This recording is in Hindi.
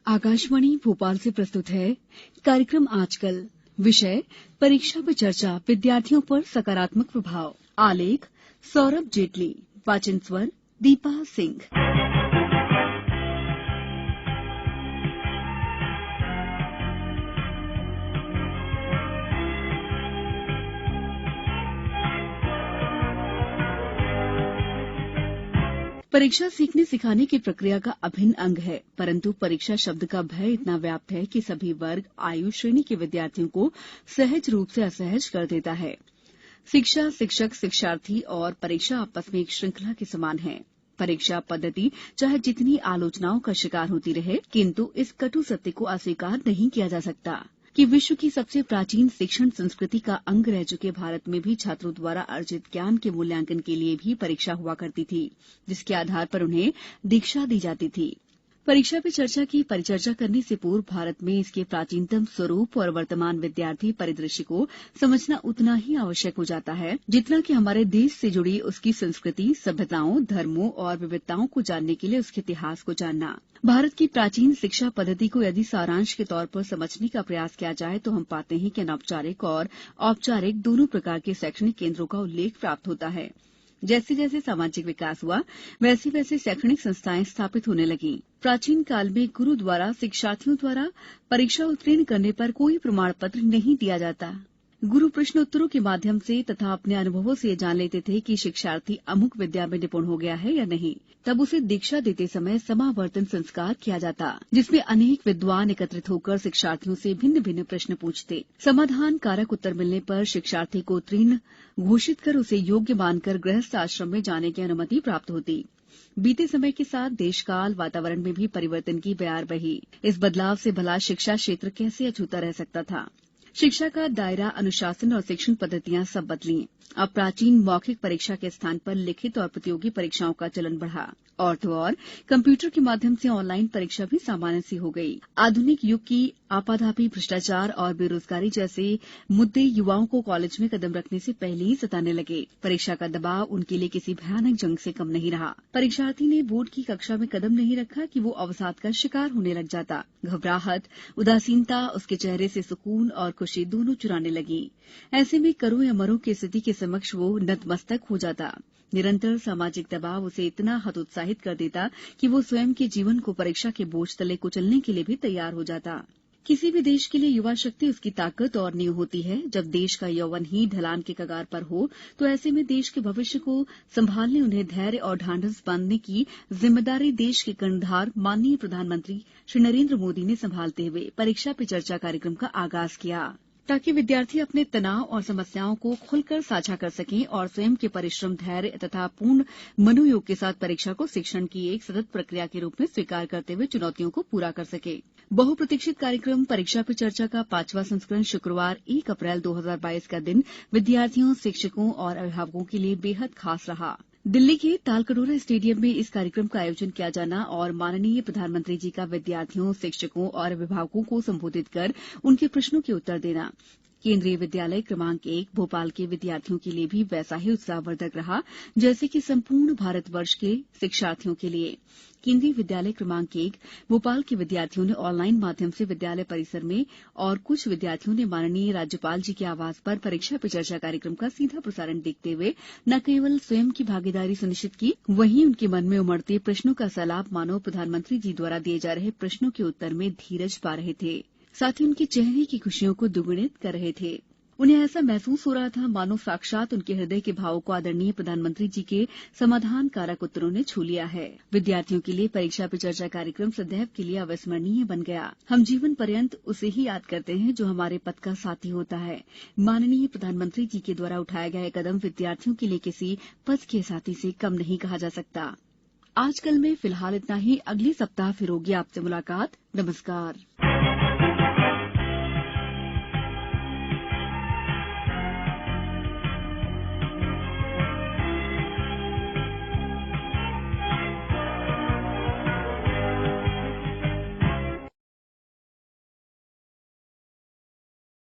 आकाशवाणी भोपाल से प्रस्तुत है कार्यक्रम आजकल। विषय परीक्षा पे चर्चा, विद्यार्थियों पर सकारात्मक प्रभाव। आलेख सौरभ जेटली, वाचन स्वर दीपा सिंह। परीक्षा सीखने सिखाने की प्रक्रिया का अभिन्न अंग है, परंतु परीक्षा शब्द का भय इतना व्याप्त है कि सभी वर्ग, आयु श्रेणी के विद्यार्थियों को सहज रूप से असहज कर देता है। शिक्षा, शिक्षक, शिक्षार्थी और परीक्षा आपस में एक श्रृंखला के समान है। परीक्षा पद्धति चाहे जितनी आलोचनाओं का शिकार होती रहे, किंतु इस कटु सत्य को अस्वीकार नहीं किया जा सकता कि विश्व की सबसे प्राचीन शिक्षण संस्कृति का अंग रह चुके भारत में भी छात्रों द्वारा अर्जित ज्ञान के मूल्यांकन के लिए भी परीक्षा हुआ करती थी, जिसके आधार पर उन्हें दीक्षा दी जाती थी। परीक्षा पे चर्चा की परिचर्चा करने से पूर्व भारत में इसके प्राचीनतम स्वरूप और वर्तमान विद्यार्थी परिदृश्य को समझना उतना ही आवश्यक हो जाता है जितना कि हमारे देश से जुड़ी उसकी संस्कृति, सभ्यताओं, धर्मों और विविधताओं को जानने के लिए उसके इतिहास को जानना। भारत की प्राचीन शिक्षा पद्धति को यदि सारांश के तौर पर समझने का प्रयास किया जाए तो हम पाते हैं कि अनौपचारिक और औपचारिक दोनों प्रकार के शैक्षणिक केंद्रों का उल्लेख प्राप्त होता है। जैसे जैसे सामाजिक विकास हुआ, वैसे वैसे शैक्षणिक संस्थाएं स्थापित होने लगीं। प्राचीन काल में गुरु द्वारा शिक्षार्थियों द्वारा परीक्षा उत्तीर्ण करने पर कोई प्रमाण पत्र नहीं दिया जाता। गुरु प्रश्न उत्तरों के माध्यम से तथा अपने अनुभवों से ये जान लेते थे कि शिक्षार्थी अमुक विद्या में निपुण हो गया है या नहीं। तब उसे दीक्षा देते समय समावर्तन संस्कार किया जाता, जिसमें अनेक विद्वान एकत्रित होकर शिक्षार्थियों से भिन्न भिन्न प्रश्न पूछते। समाधान कारक उत्तर मिलने पर शिक्षार्थी को उत्तीर्ण घोषित कर उसे योग्य मानकर गृहस्थ आश्रम में जाने की अनुमति प्राप्त होती। बीते समय के साथ देशकाल वातावरण में भी परिवर्तन की बयार बही। इस बदलाव से भला शिक्षा क्षेत्र कैसे अछूता रह सकता था। शिक्षा का दायरा, अनुशासन और शिक्षण पद्धतियां सब बदली। अब प्राचीन मौखिक परीक्षा के स्थान पर लिखित और प्रतियोगी परीक्षाओं का चलन बढ़ा और तो और कंप्यूटर के माध्यम से ऑनलाइन परीक्षा भी सामान्य सी हो गई। आधुनिक युग की आपाधापी, भ्रष्टाचार और बेरोजगारी जैसे मुद्दे युवाओं को कॉलेज में कदम रखने से पहले ही सताने लगे। परीक्षा का दबाव उनके लिए किसी भयानक जंग से कम नहीं रहा। परीक्षार्थी ने बोर्ड की कक्षा में कदम नहीं रखा कि वो अवसाद का शिकार होने लग जाता। घबराहट, उदासीनता उसके चेहरे से सुकून और खुशी दोनों चुराने लगी। ऐसे में करो या मरो की स्थिति के समक्ष वो नतमस्तक हो जाता। निरंतर सामाजिक दबाव उसे इतना हतोत्साहित कर देता कि वो स्वयं के जीवन को परीक्षा के बोझ तले कुचलने के लिए भी तैयार हो जाता। किसी भी देश के लिए युवा शक्ति उसकी ताकत और नींव होती है। जब देश का यौवन ही ढलान के कगार पर हो तो ऐसे में देश के भविष्य को संभालने, उन्हें धैर्य और ढांढस बांधने की जिम्मेदारी देश के कर्णधार माननीय प्रधानमंत्री श्री नरेंद्र मोदी ने संभालते हुए परीक्षा पे चर्चा कार्यक्रम का आगाज किया, ताकि विद्यार्थी अपने तनाव और समस्याओं को खुलकर साझा कर सकें और स्वयं के परिश्रम, धैर्य तथा पूर्ण मनोयोग के साथ परीक्षा को शिक्षण की एक सतत प्रक्रिया के रूप में स्वीकार करते हुए चुनौतियों को पूरा कर सके। बहुप्रतीक्षित कार्यक्रम परीक्षा पे चर्चा का 5वां संस्करण शुक्रवार 1 अप्रैल 2022 का दिन विद्यार्थियों, शिक्षकों और अभिभावकों के लिए बेहद खास रहा। दिल्ली के तालकटोरा स्टेडियम में इस कार्यक्रम का आयोजन किया जाना और माननीय प्रधानमंत्री जी का विद्यार्थियों, शिक्षकों और अभिभावकों को संबोधित कर उनके प्रश्नों के उत्तर देना केंद्रीय विद्यालय क्रमांक 1 भोपाल के विद्यार्थियों के लिए भी वैसा ही उत्साहवर्धक रहा जैसे कि संपूर्ण भारतवर्ष के शिक्षार्थियों के लिए। केंद्रीय विद्यालय क्रमांक 1 भोपाल के विद्यार्थियों ने ऑनलाइन माध्यम से विद्यालय परिसर में और कुछ विद्यार्थियों ने माननीय राज्यपाल जी के आवास पर परीक्षा पे चर्चा कार्यक्रम का सीधा प्रसारण देखते हुए न केवल स्वयं की भागीदारी सुनिश्चित की, वहीं उनके मन में उमड़ते प्रश्नों का सैलाब मानो प्रधानमंत्री जी द्वारा दिए जा रहे प्रश्नों के उत्तर में धीरज पा रहे थे। साथ ही उनके चेहरे की खुशियों को दुगुनित कर रहे थे। उन्हें ऐसा महसूस हो रहा था मानो साक्षात उनके हृदय के भावों को आदरणीय प्रधानमंत्री जी के समाधान कारक उत्तरों ने छू लिया है। विद्यार्थियों के लिए परीक्षा पे चर्चा कार्यक्रम सदैव के लिए अविस्मरणीय बन गया। हम जीवन पर्यंत उसे ही याद करते हैं जो हमारे पथ का साथी होता है। माननीय प्रधानमंत्री जी के द्वारा उठाया गया कदम विद्यार्थियों के लिए किसी पथ के साथी से कम नहीं कहा जा सकता। आजकल में फिलहाल इतना ही। अगले सप्ताह फिर होगी आपसे मुलाकात। नमस्कार।